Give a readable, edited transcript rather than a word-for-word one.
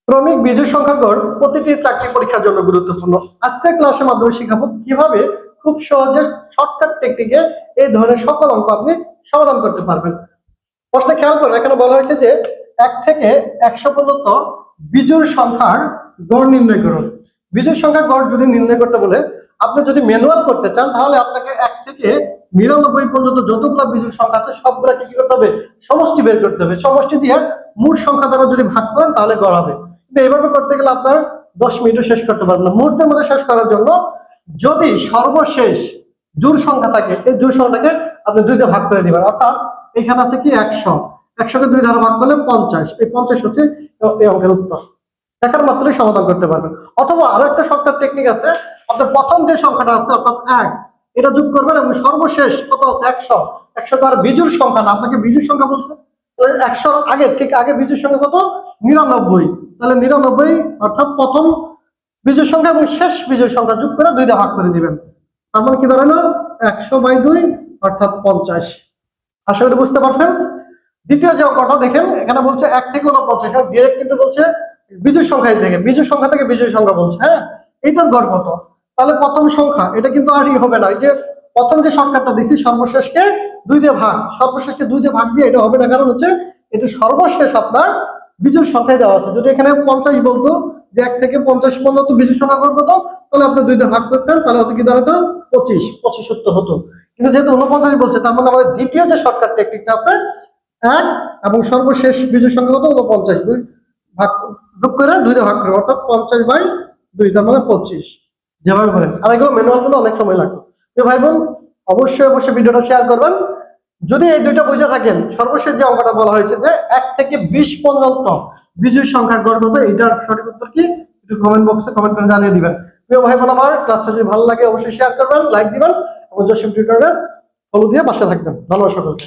ক্রমিক বিজোড় সংখ্যার গড় প্রতিটি চাকরি পরীক্ষার জন্য গুরুত্বপূর্ণ। আজকের ক্লাসের মাধ্যমে শিখাবো কিভাবে খুব সহজে শর্টকাট টেকনিকে এই ধরনের সকল অঙ্ক আপনি সমাধান করতে পারবেন। প্রশ্নে খেয়াল করুন, এখানে বলা হয়েছে যে 1 থেকে 100 পর্যন্ত বিজোড় সংখ্যার গড় নির্ণয় করুন। বিজোড় সংখ্যার গড় যদি নির্ণয় করতে বলে, আপনি যদি ম্যানুয়াল করতে চান তাহলে আপনাকে 1 থেকে 99 পর্যন্ত যতগুলো বিজোড় সংখ্যা আছে সবগুলোকে কি করতে হবে? সমষ্টি বের করতে হবে। সমষ্টি দিয়ে মোট সংখ্যা দ্বারা যদি ভাগ করেন তাহলে গড় হবে। কিন্তু এইভাবে করতে গেলে আপনার 10 মিনিটও শেষ করতে পারবেন না। মুহূর্তের মধ্যে শেষ করার জন্য যদি সর্বশেষ জোড় সংখ্যা থাকে, এই জোড় সংখ্যাটাকে আপনি 2 দিয়ে ভাগ করে দিবেন। অর্থাৎ এখানে আছে কি 100, 100 কে 2 দ্বারা ভাগ করলে 50। এই 50 হচ্ছে এই অঙ্কের উত্তর। দেখার মাত্রই সমাধান করতে পারবেন। অথবা আরো একটা শর্টকাট টেকনিক আছে, আপনার প্রথম যে সংখ্যাটা আছে অর্থাৎ 1, এটা যোগ করবেন এবং সর্বশেষ কত আছে 100। 100 তো আর বিজোড় সংখ্যা না, আপনাকে বিজোড় সংখ্যা বলছে। তাহলে 100 এর আগে ঠিক আগে বিজোড় সংখ্যা কত? 99। তাহলে 99 অর্থাৎ প্রথম বিজোড় সংখ্যা এবং শেষ বিজোড় সংখ্যা যোগ করে 2 দিয়ে ভাগ করে দিবেন। তার মানে কি দাঁড়ালো? 100/2 অর্থাৎ 50। আশা করি বুঝতে পারছেন। দ্বিতীয় যে অঙ্কটা দেখেন, এখানে বলছে 1 থেকে 49, ডিরেক্ট কিন্তু বলছে বিজোড় সংখ্যা থেকে, বিজোড় সংখ্যা থেকে বিজোড় সংখ্যা বলছে। হ্যাঁ, এইটার গড় কত? তাহলে প্রথম সংখ্যা এটা কিন্তু আরই হবে না। এই যে প্রথম যে সংখ্যাটা দিছি সর্বশেষকে 2 দিয়ে ভাগ, সর্বশেষকে 2 দিয়ে ভাগ দিয়ে এটা হবে না, কারণ হচ্ছে এটা সর্বশেষ আপনার বিজোড় সংখ্যায় দেওয়া আছে। যদি এখানে 50 বলতো যে 1 থেকে 50 পর্যন্ত বিজোড় সংখ্যা গড় কত, তাহলে আপনি 2 দিয়ে ভাগ করতেন, তাহলে হতো কি দাঁড়াতো 25 উত্তর হতো। কিন্তু যেহেতু 49 বলছে, তার মানে আমাদের দ্বিতীয় যে শর্টকাট টেকনিকটা আছে, 1 এবং সর্বশেষ বিজোড় সংখ্যা কত? 49, 2 ভাগ যোগ করে 2 দিয়ে ভাগ করে, অর্থাৎ 50/2, তার মানে 25। যেভাবে করেন, আর এগুলো ম্যানুয়াল করলে অনেক সময় লাগবে। তো ভাই বোন, অবশ্যই ভিডিওটা শেয়ার করবেন। যদি এই দুইটা বুঝে থাকেন, সর্বশেষ যে অঙ্কটা বলা হয়েছে যে 1 থেকে 20 পর্যন্ত বিজোড় সংখ্যার গড় কত, এটার সঠিক উত্তর কি একটু কমেন্ট বক্সে কমেন্ট করে জানিয়ে দিবেন। প্রিয় ভাই বোন, আমার ক্লাসটা যদি ভালো লাগে অবশ্যই শেয়ার করবেন, লাইক দিবেন এবং জসিম টিউটরের ফলো দিয়ে পাশে থাকবেন। ভালোবাসা সকলকে।